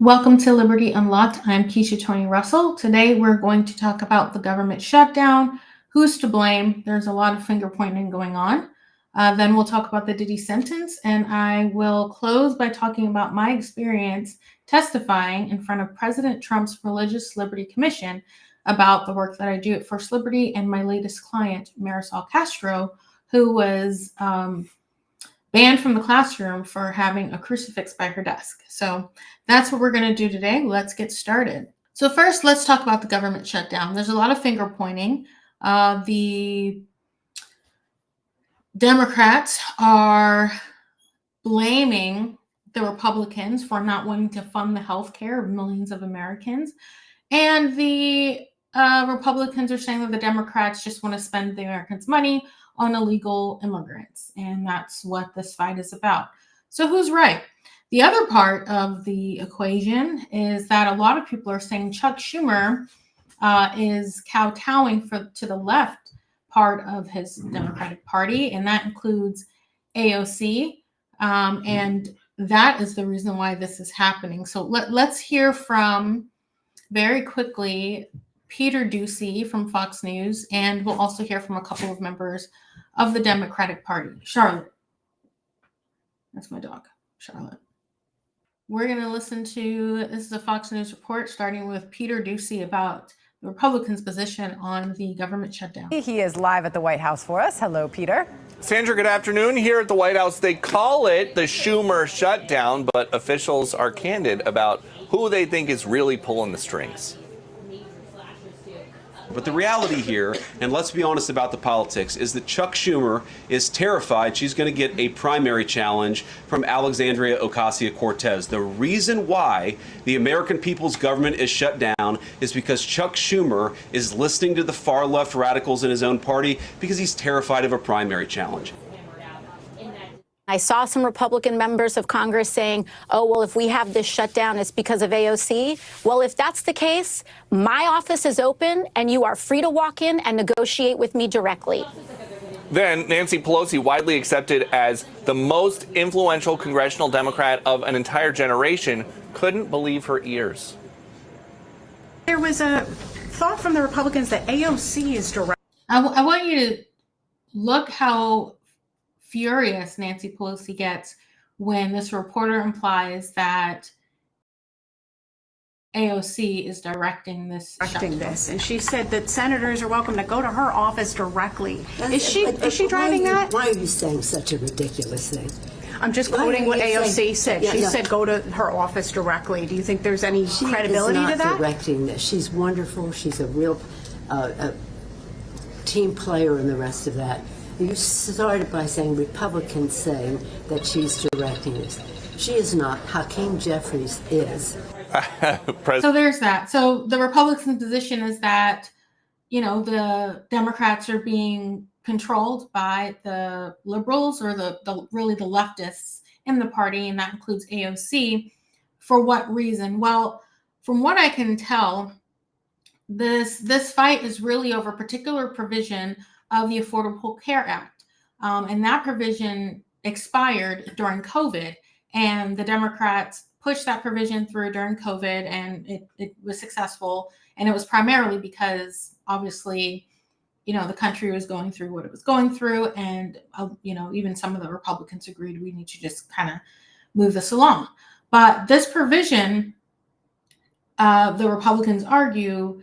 Welcome to Liberty Unlocked. I'm Keisha Toni Russell. Today we're going to talk about the government shutdown, who's to blame. There's a lot of finger pointing going on. Then we'll talk about the Diddy sentence, and I will close by talking about my experience testifying in front of President Trump's Religious Liberty Commission about the work that I do at First Liberty and my latest client, Marisol Castro, who was banned from the classroom for having a crucifix by her desk. So that's what we're going to do today. Let's get started. So first, let's talk about the government shutdown. There's a lot of finger pointing. The Democrats are blaming the Republicans for not wanting to fund the health care of millions of Americans. And the Republicans are saying that the Democrats just want to spend the Americans' money on illegal immigrants. And that's what this fight is about. So who's right? The other part of the equation is that a lot of people are saying Chuck Schumer is kowtowing to the left part of his Democratic Party, and that includes AOC. And that is the reason why this is happening. So let's hear from, very quickly, Peter Doocy from Fox News, and we'll also hear from a couple of members of the Democratic Party. Charlotte. That's my dog, Charlotte. We're going to listen to, this is a Fox News report, starting with Peter Doocy about the Republicans' position on the government shutdown. He is live at the White House for us. Hello, Peter. Sandra, good afternoon. Here at the White House, they call it the Schumer shutdown, but officials are candid about who they think is really pulling the strings. But the reality here, and let's be honest about the politics, is that Chuck Schumer is terrified she's going to get a primary challenge from Alexandria Ocasio-Cortez. The reason why the American people's government is shut down is because Chuck Schumer is listening to the far left radicals in his own party because he's terrified of a primary challenge. I saw some Republican members of Congress saying, oh, well, if we have this shutdown, it's because of AOC. Well, if that's the case, my office is open and you are free to walk in and negotiate with me directly. Then Nancy Pelosi, widely accepted as the most influential congressional Democrat of an entire generation, couldn't believe her ears. There was a thought from the Republicans that AOC is direct. I want you to look how furious Nancy Pelosi gets when this reporter implies that AOC is directing this. And she said that senators are welcome to go to her office directly. Is she driving that? Why are you saying such a ridiculous thing? I'm just quoting what AOC said. She said go to her office directly. Do you think there's any credibility to that? She's not directing this. She's wonderful. She's a real team player and the rest of that. You started by saying Republicans saying that she's directing this. She is not. Hakeem Jeffries is. So there's that. So the Republican position is that, you know, the Democrats are being controlled by the liberals or really the leftists in the party, and that includes AOC. For what reason? Well, from what I can tell, this fight is really over a particular provision of the Affordable Care Act. And that provision expired during COVID, and the Democrats pushed that provision through during COVID, and it was successful. And it was primarily because, obviously, you know, the country was going through what it was going through. And, you know, even some of the Republicans agreed we need to just kind of move this along. But this provision, the Republicans argue,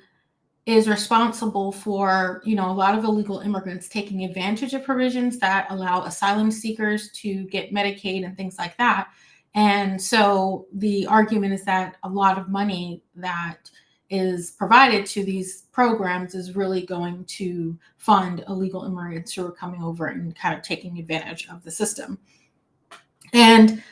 is responsible for, you know, a lot of illegal immigrants taking advantage of provisions that allow asylum seekers to get Medicaid and things like that. And so the argument is that a lot of money that is provided to these programs is really going to fund illegal immigrants who are coming over and kind of taking advantage of the system. And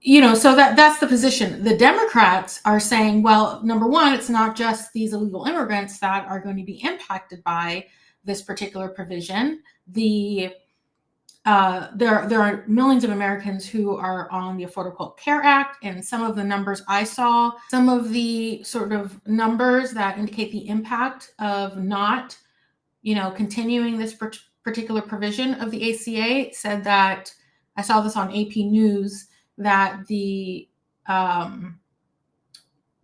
you know, so that's the position. The Democrats are saying, well, number one, it's not just these illegal immigrants that are going to be impacted by this particular provision. There are millions of Americans who are on the Affordable Care Act, and some of the numbers I saw, some of the sort of numbers that indicate the impact of not, you know, continuing this particular provision of the ACA said that, I saw this on AP News, that the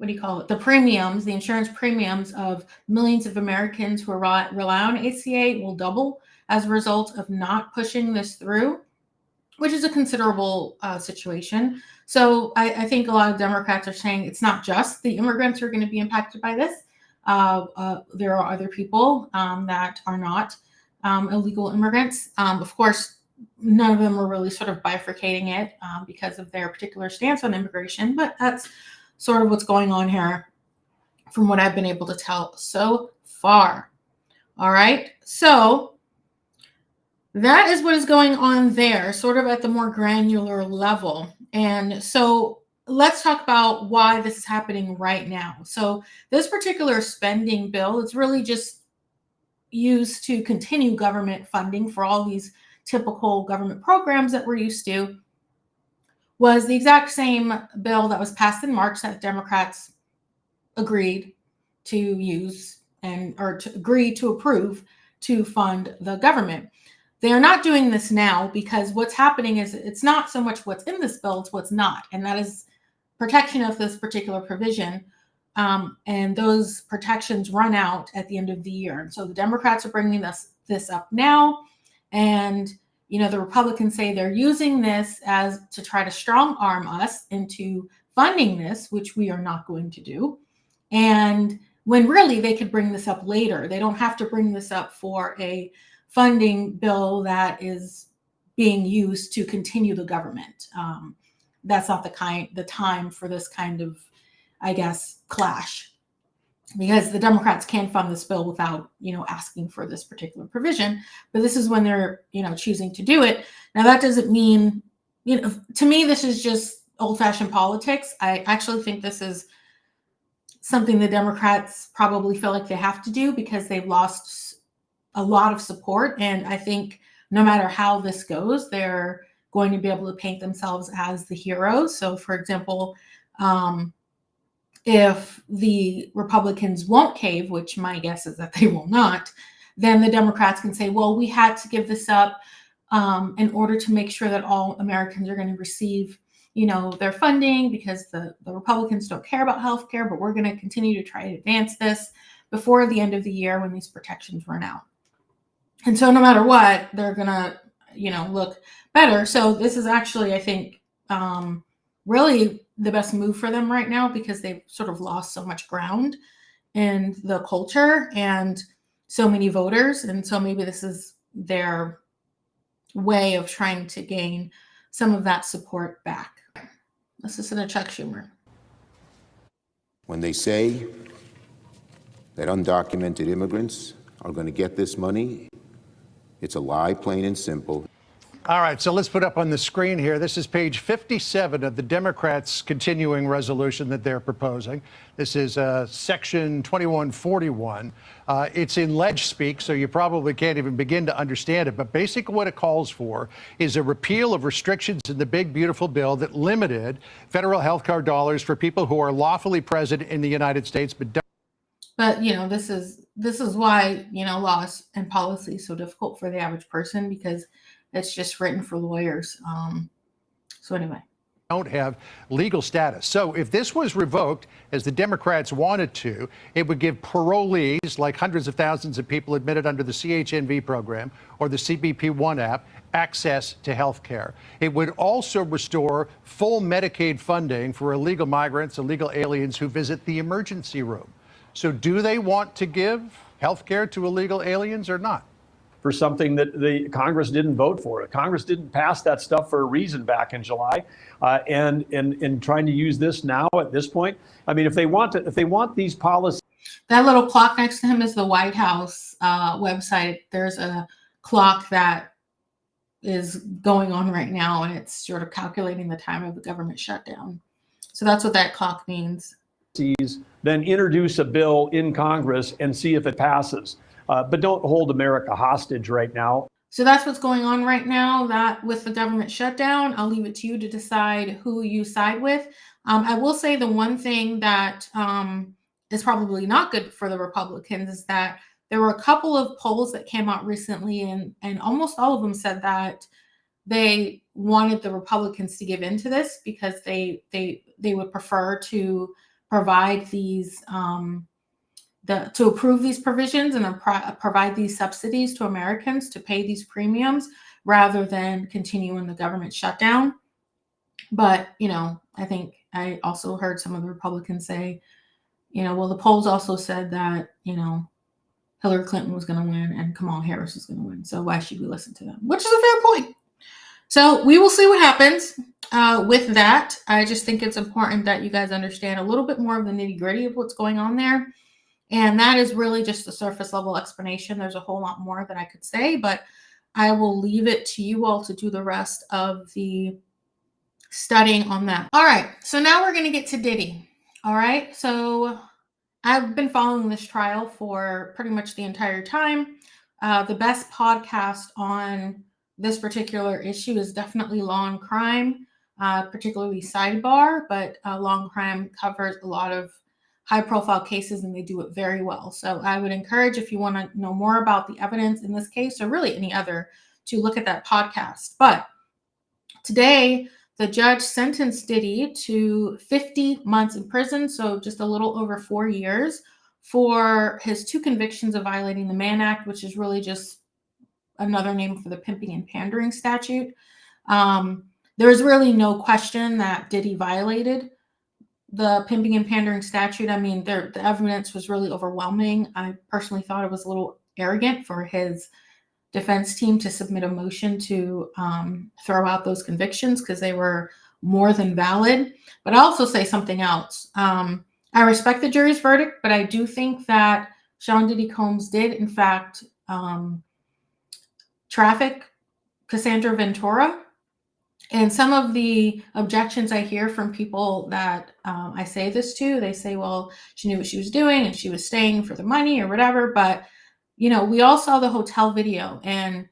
what do you call it? The premiums, the insurance premiums of millions of Americans who rely on ACA will double as a result of not pushing this through, which is a considerable situation. So I think a lot of Democrats are saying it's not just the immigrants who are going to be impacted by this. There are other people that are not illegal immigrants. Of course, none of them are really sort of bifurcating it because of their particular stance on immigration, but that's sort of what's going on here from what I've been able to tell so far. All right, so that is what is going on there, sort of at the more granular level. And so let's talk about why this is happening right now. So this particular spending bill is really just used to continue government funding for all these typical government programs that we're used to. Was the exact same bill that was passed in March that Democrats agreed to use or to agree to approve to fund the government. They are not doing this now because what's happening is it's not so much what's in this bill, it's what's not. And that is protection of this particular provision. And those protections run out at the end of the year. And so the Democrats are bringing this up now. And, you know, the Republicans say they're using this as to try to strong arm us into funding this, which we are not going to do. And when really they could bring this up later. They don't have to bring this up for a funding bill that is being used to continue the government. That's not the time for this kind of, I guess, clash, because the Democrats can fund this bill without, you know, asking for this particular provision. But this is when they're, you know, choosing to do it. Now that doesn't mean, you know, to me, this is just old-fashioned politics. I actually think this is something the Democrats probably feel like they have to do because they've lost a lot of support. And I think no matter how this goes, they're going to be able to paint themselves as the heroes. So for example, if the Republicans won't cave, which my guess is that they will not, then the Democrats can say, well, we had to give this up in order to make sure that all Americans are going to receive, you know, their funding because the Republicans don't care about healthcare, but we're going to continue to try to advance this before the end of the year when these protections run out. And so no matter what, they're going to, you know, look better. So this is actually, I think, really the best move for them right now because they've sort of lost so much ground in the culture and so many voters. And so maybe this is their way of trying to gain some of that support back. Let's listen to Chuck Schumer. When they say that undocumented immigrants are going to get this money, it's a lie, plain and simple. All right, so let's put up on the screen here. This is page 57 of the Democrats' continuing resolution that they're proposing. This is section 2141. It's in ledge speak, so you probably can't even begin to understand it. But basically what it calls for is a repeal of restrictions in the big, beautiful bill that limited federal health care dollars for people who are lawfully present in the United States but don't. But, you know, this is why, you know, laws and policy is so difficult for the average person because it's just written for lawyers. So anyway. Don't have legal status. So if this was revoked, as the Democrats wanted to, it would give parolees, like hundreds of thousands of people admitted under the CHNV program or the CBP One app, access to health care. It would also restore full Medicaid funding for illegal migrants, illegal aliens who visit the emergency room. So do they want to give health care to illegal aliens or not? For something that the Congress didn't vote for. Congress didn't pass that stuff for a reason back in July, and trying to use this now at this point. I mean, if they want these policies. That little clock next to him is the White House website. There's a clock that is going on right now, and it's sort of calculating the time of the government shutdown. So that's what that clock means. Then introduce a bill in Congress and see if it passes. But don't hold America hostage right now. So that's what's going on right now, that with the government shutdown. I'll leave it to you to decide who you side with. I will say the one thing that is probably not good for the Republicans is that there were a couple of polls that came out recently, and almost all of them said that they wanted the Republicans to give in to this because they would prefer to provide these to approve these provisions and provide these subsidies to Americans to pay these premiums rather than continuing the government shutdown. But, I think I also heard some of the Republicans say, well, the polls also said that, Hillary Clinton was going to win and Kamala Harris was going to win. So why should we listen to them? Which is a fair point. So we will see what happens with that. I just think it's important that you guys understand a little bit more of the nitty gritty of what's going on there. And that is really just a surface level explanation. There's a whole lot more that I could say, but I will leave it to you all to do the rest of the studying on that. All right. So now we're going to get to Diddy. All right. So I've been following this trial for pretty much the entire time. The best podcast on this particular issue is definitely Law and Crime, particularly Sidebar, but Law and Crime covers a lot of high-profile cases, and they do it very well. So I would encourage, if you want to know more about the evidence in this case, or really any other, to look at that podcast. But today, the judge sentenced Diddy to 50 months in prison, so just a little over 4 years, for his 2 convictions of violating the Mann Act, which is really just another name for the pimping and pandering statute. There's really no question that Diddy violated the pimping and pandering statute. I mean, the evidence was really overwhelming. I personally thought it was a little arrogant for his defense team to submit a motion to throw out those convictions because they were more than valid. But I'll also say something else. I respect the jury's verdict, but I do think that Sean Diddy Combs did, in fact, traffic Cassandra Ventura. And some of the objections I hear from people that I say this to, they say, well, she knew what she was doing and she was staying for the money or whatever. But, we all saw the hotel video, and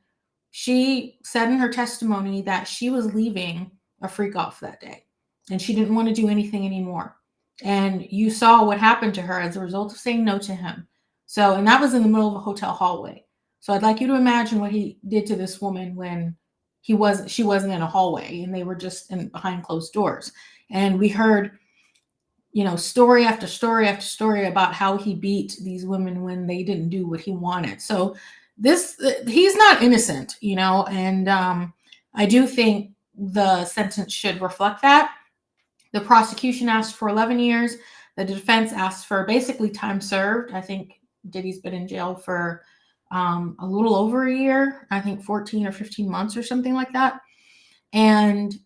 she said in her testimony that she was leaving a freak off that day and she didn't want to do anything anymore. And you saw what happened to her as a result of saying no to him. So, and that was in the middle of a hotel hallway. So I'd like you to imagine what he did to this woman when she wasn't in a hallway and they were just behind closed doors. And we heard, story after story after story about how he beat these women when they didn't do what he wanted. So he's not innocent, and I do think the sentence should reflect that. The prosecution asked for 11 years. The defense asked for basically time served. I think Diddy's been in jail for a little over a year, I think 14 or 15 months or something like that. And,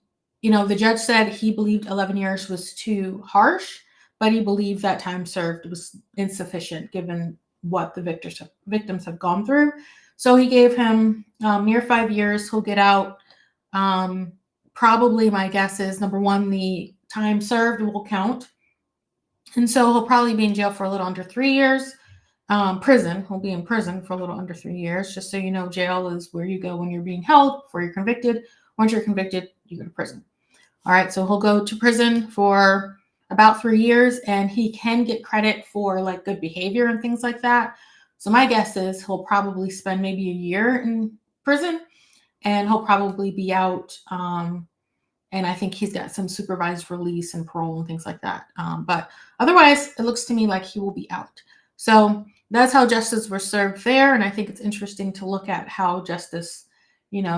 the judge said he believed 11 years was too harsh, but he believed that time served was insufficient given what the victims have gone through. So he gave him near 5 years. He'll get out. Probably my guess is, number one, the time served will count. And so he'll probably be in jail for a little under 3 years. He'll be in prison for a little under 3 years. Just so you know, jail is where you go when you're being held before you're convicted. Once you're convicted, you go to prison. All right, so he'll go to prison for about 3 years, and he can get credit for like good behavior and things like that. So my guess is he'll probably spend maybe a year in prison, and he'll probably be out. And I think he's got some supervised release and parole and things like that. But otherwise, it looks to me like he will be out. So that's how justice was served there. And I think it's interesting to look at how justice,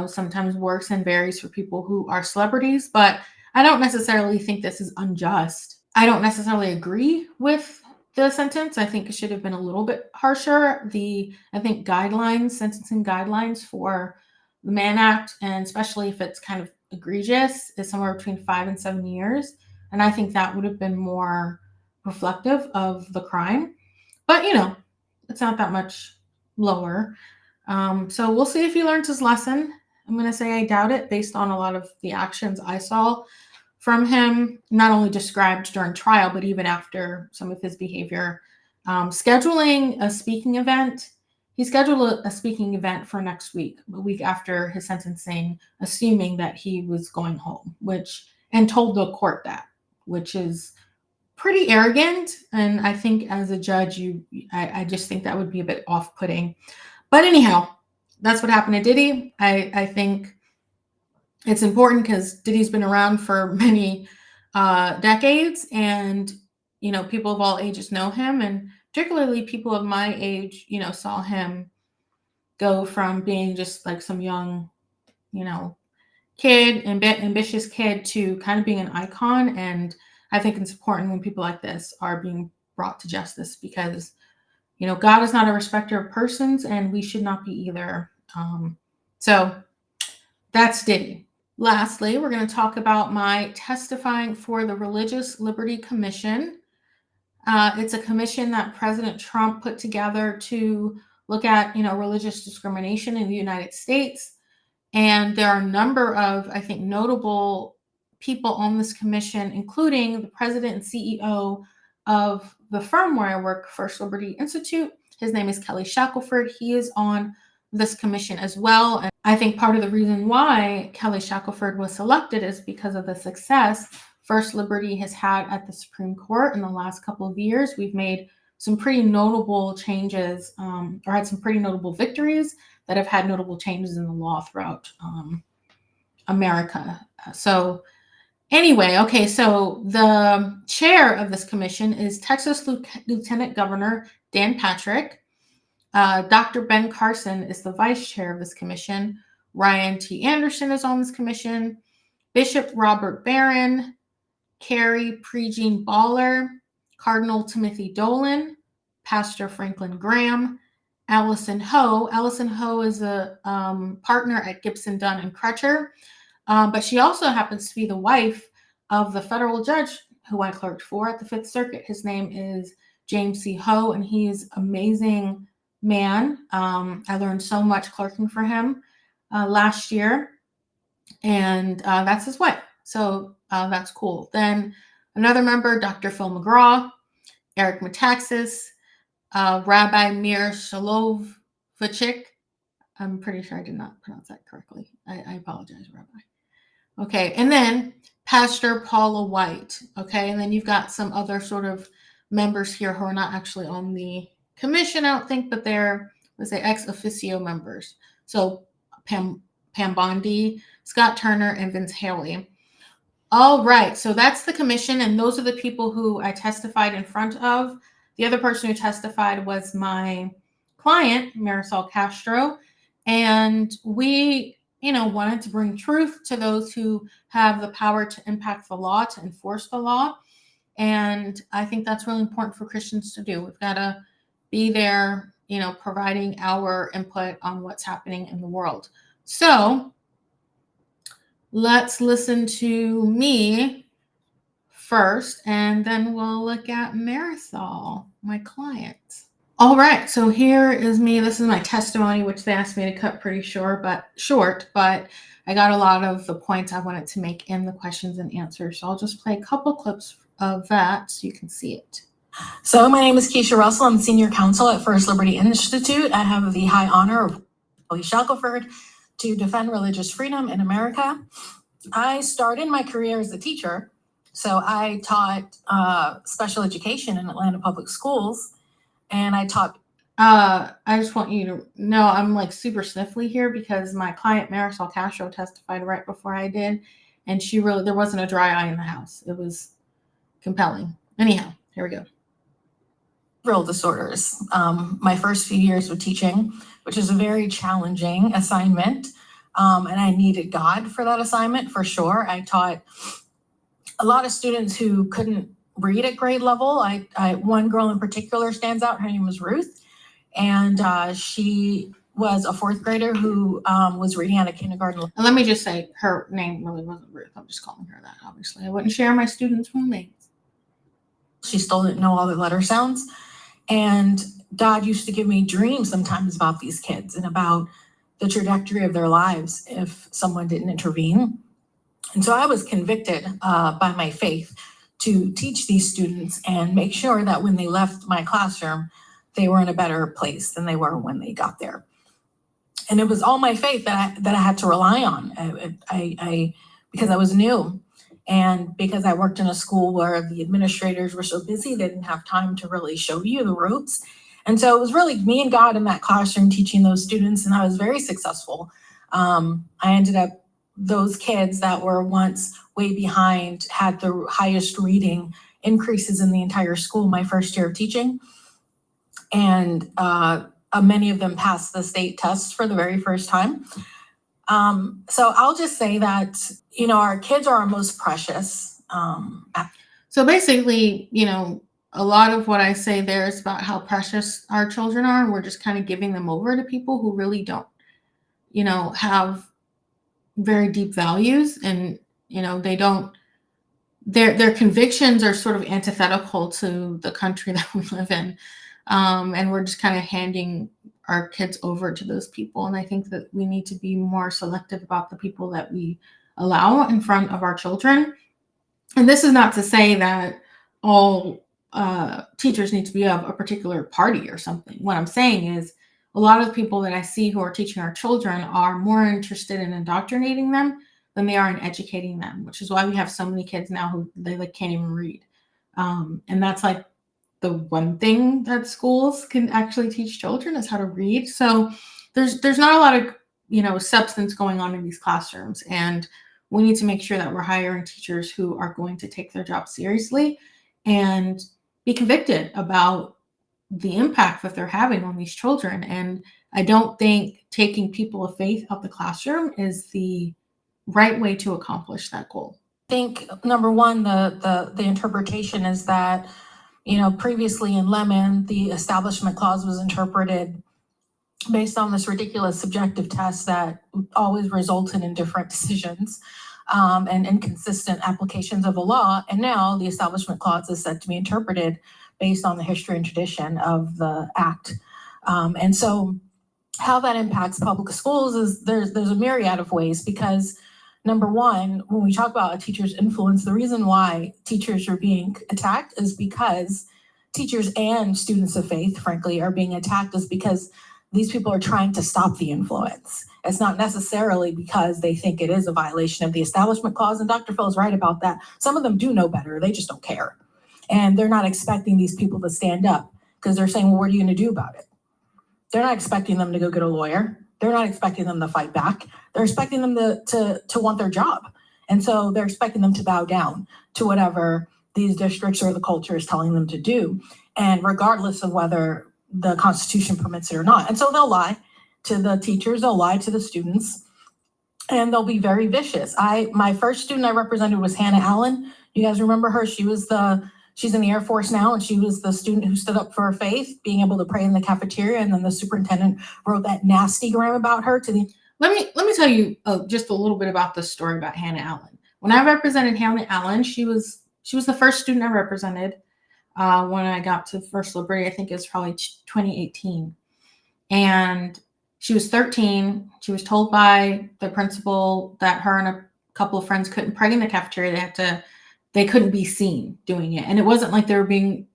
sometimes works and varies for people who are celebrities. But I don't necessarily think this is unjust. I don't necessarily agree with the sentence. I think it should have been a little bit harsher. Sentencing guidelines for the Mann Act, and especially if it's kind of egregious, is somewhere between 5 and 7 years. And I think that would have been more reflective of the crime. But, it's not that much lower. So we'll see if he learns his lesson. I'm going to say I doubt it based on a lot of the actions I saw from him, not only described during trial, but even after some of his behavior. Scheduling a speaking event. He scheduled a speaking event for next week, a week after his sentencing, assuming that he was going home, and told the court that, which is pretty arrogant. And I think as a judge, I just think that would be a bit off-putting. But anyhow, that's what happened to Diddy. I think it's important because Diddy's been around for many decades, and people of all ages know him, and particularly people of my age, saw him go from being just like some young, kid, ambitious kid, to kind of being an icon. And I think it's important when people like this are being brought to justice, because, God is not a respecter of persons, and we should not be either. So that's Diddy. Lastly, we're going to talk about my testifying for the Religious Liberty Commission. It's a commission that President Trump put together to look at, religious discrimination in the United States. And there are a number of, I think, notable people on this commission, including the president and CEO of the firm where I work, First Liberty Institute. His name is Kelly Shackelford. He is on this commission as well. And I think part of the reason why Kelly Shackelford was selected is because of the success First Liberty has had at the Supreme Court in the last couple of years. We've made some pretty notable changes, or had some pretty notable victories that have had notable changes in the law throughout America. So anyway, okay, so the chair of this commission is Texas Lieutenant Governor Dan Patrick. Dr. Ben Carson is the vice chair of this commission. Ryan T. Anderson is on this commission. Bishop Robert Barron, Carrie Prejean Baller, Cardinal Timothy Dolan, Pastor Franklin Graham, Allison Ho. Allison Ho is a partner at Gibson, Dunn and Crutcher, but she also happens to be the wife of the federal judge who I clerked for at the Fifth Circuit. His name is James C. Ho, and he's an amazing man. I learned so much clerking for him last year, and that's his wife. So that's cool. Then another member, Dr. Phil McGraw, Eric Metaxas, Rabbi Mir Shalovichik. I'm pretty sure I did not pronounce that correctly. I apologize, Rabbi. Okay, and then Pastor Paula White. Okay, and then you've got some other sort of members here who are not actually on the commission, I don't think, but they're, let's say, ex officio members. So Pam Bondi, Scott Turner, and Vince Haley. All right, so that's the commission, and those are the people who I testified in front of. The other person who testified was my client, Marisol Castro, and we, wanted to bring truth to those who have the power to impact the law, to enforce the law, and I think that's really important for Christians to do. We've got to be there, providing our input on what's happening in the world. So let's listen to me first, and then we'll look at Marisol, my client. All right, so here is me. This is my testimony, which they asked me to cut pretty short, but I got a lot of the points I wanted to make in the questions and answers. So I'll just play a couple clips of that so you can see it. So my name is Keisha Russell. I'm senior counsel at First Liberty Institute. I have the high honor of Kelly Shackelford to defend religious freedom in America. I started my career as a teacher. So I taught special education in Atlanta Public Schools, and I taught. I just want you to know I'm like super sniffly here because my client Marisol Castro testified right before I did, and there wasn't a dry eye in the house. It was compelling. Anyhow, here we go. Behavioral disorders. My first few years of teaching, which is a very challenging assignment, and I needed God for that assignment for sure. I taught a lot of students who couldn't read at grade level. One girl in particular stands out. Her name was Ruth, and she was a fourth grader who was reading at a kindergarten. And let me just say, her name really wasn't Ruth. I'm just calling her that, obviously. I wouldn't share my students' full names. She still didn't know all the letter sounds. And God used to give me dreams sometimes about these kids and about the trajectory of their lives if someone didn't intervene. And so I was convicted by my faith to teach these students and make sure that when they left my classroom, they were in a better place than they were when they got there. And it was all my faith that I had to rely on because I was new. And because I worked in a school where the administrators were so busy, they didn't have time to really show you the ropes. And so it was really me and God in that classroom teaching those students, and I was very successful. I ended up, those kids that were once way behind had the highest reading increases in the entire school my first year of teaching. And many of them passed the state tests for the very first time. So I'll just say that, you know, our kids are our most precious. So basically, you know, a lot of what I say there is about how precious our children are, and we're just kind of giving them over to people who really don't, you know, have very deep values, and, you know, they don't, their convictions are sort of antithetical to the country that we live in. And we're just kind of handing our kids over to those people. And I think that we need to be more selective about the people that we allow in front of our children. And this is not to say that all teachers need to be of a particular party or something. What I'm saying is a lot of the people that I see who are teaching our children are more interested in indoctrinating them than they are in educating them, which is why we have so many kids now who they like can't even read. And that's like the one thing that schools can actually teach children is how to read. So there's not a lot of, you know, substance going on in these classrooms, and we need to make sure that we're hiring teachers who are going to take their job seriously and be convicted about the impact that they're having on these children. And I don't think taking people of faith out the classroom is the right way to accomplish that goal. I think number one, the interpretation is that, you know, previously in Lemon, the Establishment Clause was interpreted based on this ridiculous subjective test that always resulted in different decisions and inconsistent applications of the law. And now the Establishment Clause is said to be interpreted based on the history and tradition of the Act. And so how that impacts public schools is there's a myriad of ways, because number one, when we talk about a teacher's influence, the reason why teachers are being attacked is because teachers and students of faith, frankly, are being attacked is because these people are trying to stop the influence. It's not necessarily because they think it is a violation of the Establishment Clause, and Dr. Phil is right about that. Some of them do know better, they just don't care. And they're not expecting these people to stand up because they're saying, well, what are you gonna do about it? They're not expecting them to go get a lawyer. They're not expecting them to fight back. They're expecting them to want their job. And so they're expecting them to bow down to whatever these districts or the culture is telling them to do. And regardless of whether the Constitution permits it or not. And so they'll lie to the teachers, they'll lie to the students, and they'll be very vicious. My first student I represented was Hannah Allen. You guys remember her? She's in the Air Force now, and she was the student who stood up for her faith, being able to pray in the cafeteria, and then the superintendent wrote that nasty gram about her to the... Let me tell you just a little bit about this story about Hannah Allen. When I represented Hannah Allen, she was the first student I represented when I got to First Liberty. I think it was probably 2018. And she was 13. She was told by the principal that her and a couple of friends couldn't pray in the cafeteria. They couldn't be seen doing it. And it wasn't like they were being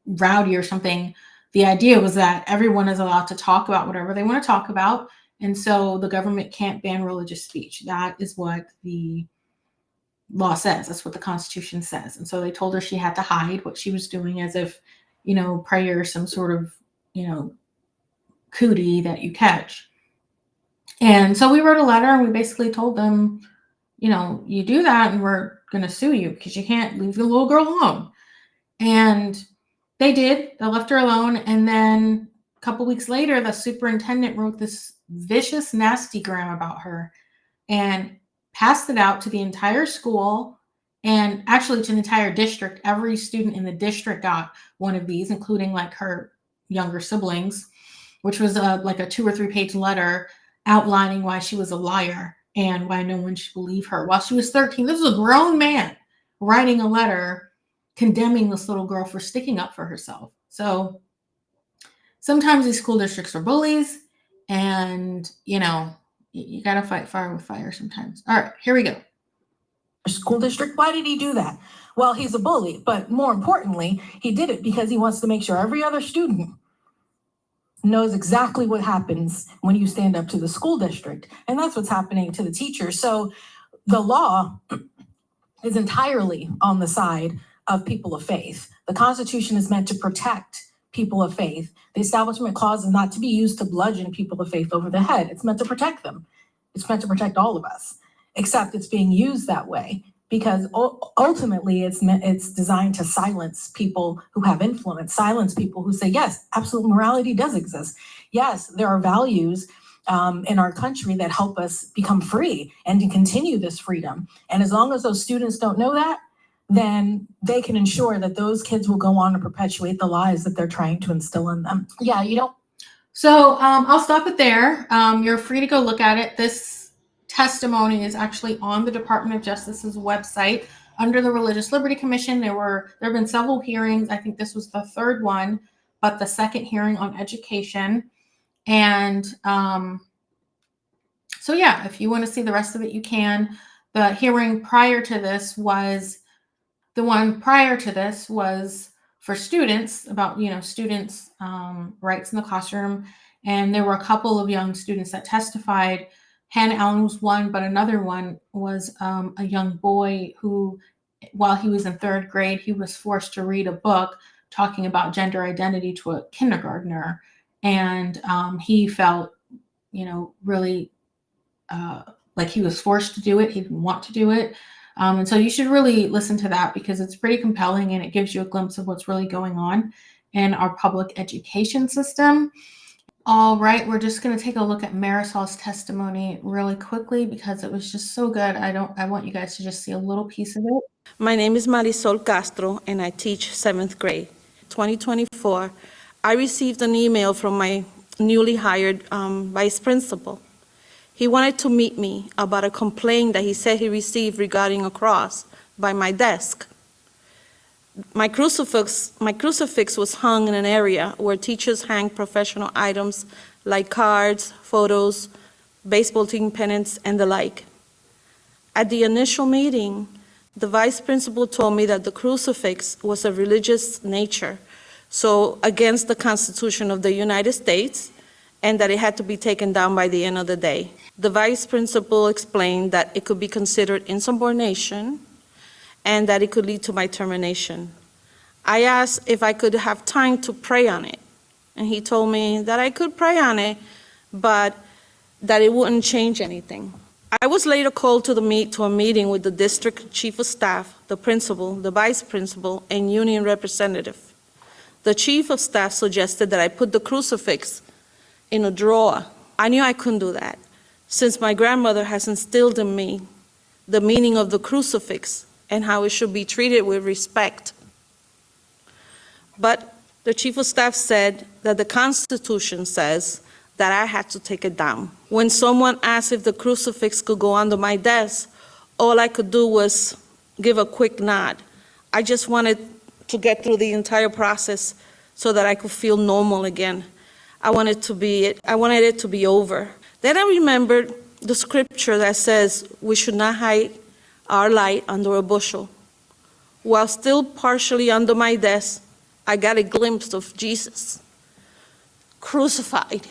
rowdy or something. The idea was that everyone is allowed to talk about whatever they want to talk about. And so the government can't ban religious speech. That is what the law says. That's what the Constitution says. And so they told her she had to hide what she was doing, as if, you know, prayer is some sort of, you know, cootie that you catch. And so we wrote a letter and we basically told them, you know, you do that and we're going to sue you because you can't leave the little girl alone. And they did. They left her alone. And then a couple weeks later, the superintendent wrote this vicious, nasty gram about her and passed it out to the entire school and actually to the entire district. Every student in the district got one of these, including like her younger siblings, which was like a 2 or 3 page letter outlining why she was a liar and why no one should believe her. While she was 13, this was a grown man writing a letter condemning this little girl for sticking up for herself. So sometimes these school districts are bullies, and, you know, you got to fight fire with fire sometimes. All right, here we go. School district, why did he do that? Well, he's a bully, but more importantly, he did it because he wants to make sure every other student knows exactly what happens when you stand up to the school district. And that's what's happening to the teachers. So the law is entirely on the side of people of faith. The Constitution is meant to protect people of faith. The Establishment Clause is not to be used to bludgeon people of faith over the head. It's meant to protect them. It's meant to protect all of us, except it's being used that way because ultimately it's designed to silence people who have influence, silence people who say, yes, absolute morality does exist. Yes, there are values in our country that help us become free and to continue this freedom. And as long as those students don't know that, then they can ensure that those kids will go on to perpetuate the lies that they're trying to instill in them. Yeah, you don't. So I'll stop it there. You're free to go look at it. This testimony is actually on the Department of Justice's website under the Religious Liberty Commission. There have been several hearings. I think this was the third one, but the second hearing on education. And so yeah, if you want to see the rest of it, you can. The hearing prior to this was for students, about students' rights in the classroom, and there were a couple of young students that testified. Hannah Allen was one, but another one was a young boy who, while he was in third grade, he was forced to read a book talking about gender identity to a kindergartner, and he felt, really like he was forced to do it. He didn't want to do it. And so you should really listen to that because it's pretty compelling and it gives you a glimpse of what's really going on in our public education system. All right, we're just going to take a look at Marisol's testimony really quickly because it was just so good. I want you guys to just see a little piece of it. My name is Marisol Castro and I teach 7th grade. 2024, I received an email from my newly hired vice principal. He wanted to meet me about a complaint that he said he received regarding a cross by my desk. My crucifix was hung in an area where teachers hang professional items like cards, photos, baseball team pennants, and the like. At the initial meeting, the vice principal told me that the crucifix was of religious nature, so against the Constitution of the United States, and that it had to be taken down by the end of the day. The vice principal explained that it could be considered insubordination and that it could lead to my termination. I asked if I could have time to pray on it, and he told me that I could pray on it, but that it wouldn't change anything. I was later called to a meeting with the district chief of staff, the principal, the vice principal, and union representative. The chief of staff suggested that I put the crucifix in a drawer. I knew I couldn't do that, since my grandmother has instilled in me the meaning of the crucifix and how it should be treated with respect. But the chief of staff said that the Constitution says that I had to take it down. When someone asked if the crucifix could go under my desk, all I could do was give a quick nod. I just wanted to get through the entire process so that I could feel normal again. I wanted it to be over. Then I remembered the scripture that says we should not hide our light under a bushel. While still partially under my desk, I got a glimpse of Jesus crucified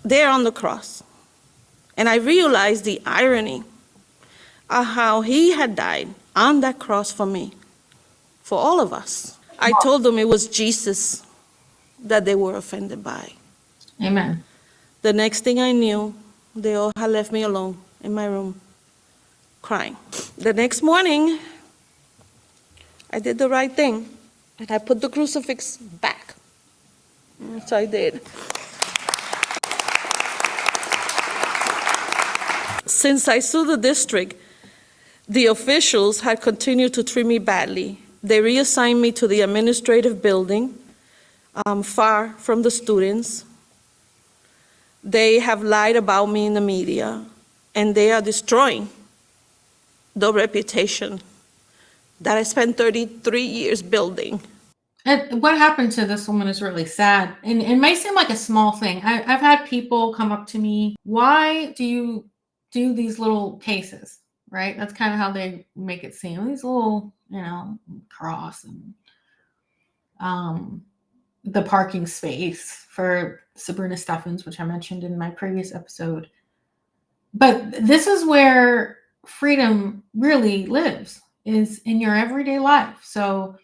there on the cross. And I realized the irony of how he had died on that cross for me, for all of us. I told them it was Jesus that they were offended by. Amen. The next thing I knew, they all had left me alone in my room, crying. The next morning, I did the right thing, and I put the crucifix back. So I did. Since I sued the district, the officials had continued to treat me badly. They reassigned me to the administrative building, far from the students. They have lied about me in the media, and they are destroying the reputation that I spent 33 years building. And what happened to this woman is really sad. And it may seem like a small thing. I've had people come up to me, why do you do these little cases, right? That's kind of how they make it seem. These little, cross and the parking space for Sabrina Steffens, which I mentioned in my previous episode. But this is where freedom really lives, is in your everyday life. So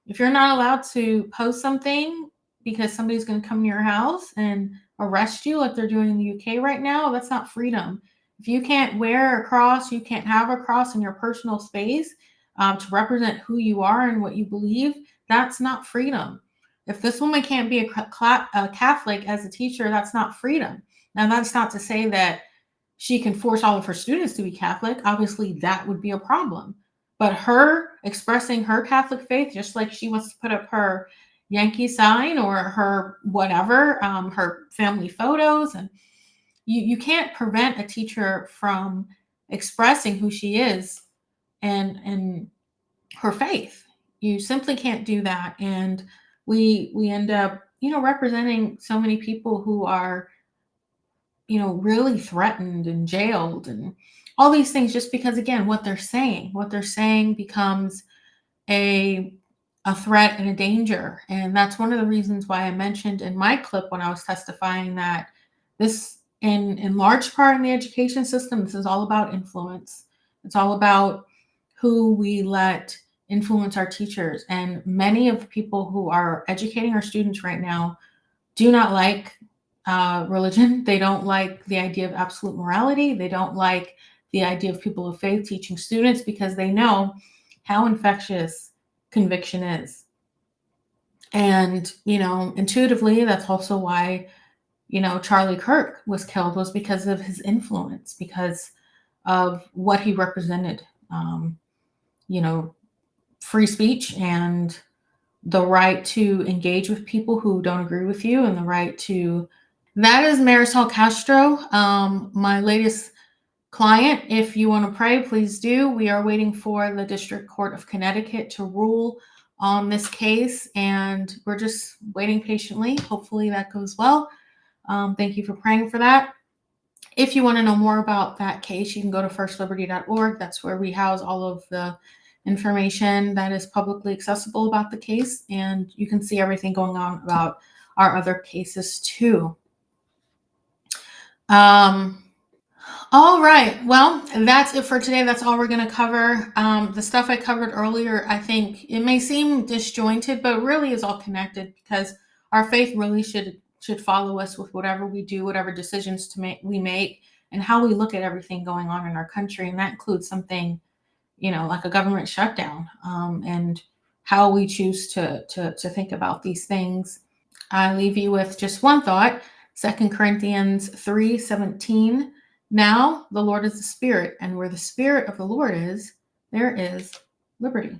if you're not allowed to post something because somebody's going to come to your house and arrest you like they're doing in the UK right now, that's not freedom. If you can't wear a cross, you can't have a cross in your personal space to represent who you are and what you believe, that's not freedom. If this woman can't be a Catholic as a teacher, that's not freedom. Now, that's not to say that she can force all of her students to be Catholic. Obviously, that would be a problem. But her expressing her Catholic faith, just like she wants to put up her Yankee sign or her whatever, her family photos, and you can't prevent a teacher from expressing who she is and her faith. You simply can't do that. And we end up, representing so many people who are, really threatened and jailed and all these things just because, again, what they're saying becomes a threat and a danger. And that's one of the reasons why I mentioned in my clip when I was testifying that this, in large part in the education system, this is all about influence. It's all about who we let influence our teachers. And many of the people who are educating our students right now do not like religion. They don't like the idea of absolute morality. They don't like the idea of people of faith teaching students because they know how infectious conviction is. And, intuitively, that's also why, Charlie Kirk was killed, was because of his influence, because of what he represented, free speech and the right to engage with people who don't agree with you and the right to. That is Marisol Castro, my latest client. If you want to pray, please do. We are waiting for the District Court of Connecticut to rule on this case, and we're just waiting patiently. Hopefully that goes well. Thank you for praying for that. If you want to know more about that case, you can go to firstliberty.org. That's where we house all of the information that is publicly accessible about the case, and you can see everything going on about our other cases too. All right. Well, that's it for today. That's all we're going to cover. The stuff I covered earlier, I think it may seem disjointed, but really is all connected because our faith really should follow us with whatever we do, whatever decisions we make, and how we look at everything going on in our country. And that includes something, like a government shutdown, and how we choose to think about these things. I leave you with just one thought, 2 Corinthians 3:17. Now the Lord is the Spirit, and where the Spirit of the Lord is, there is liberty.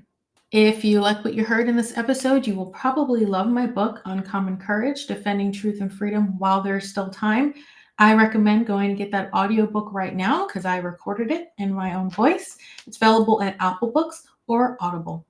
If you like what you heard in this episode, you will probably love my book, Uncommon Courage, Defending Truth and Freedom While There's Still Time. I recommend going and get that audiobook right now because I recorded it in my own voice. It's available at Apple Books or Audible.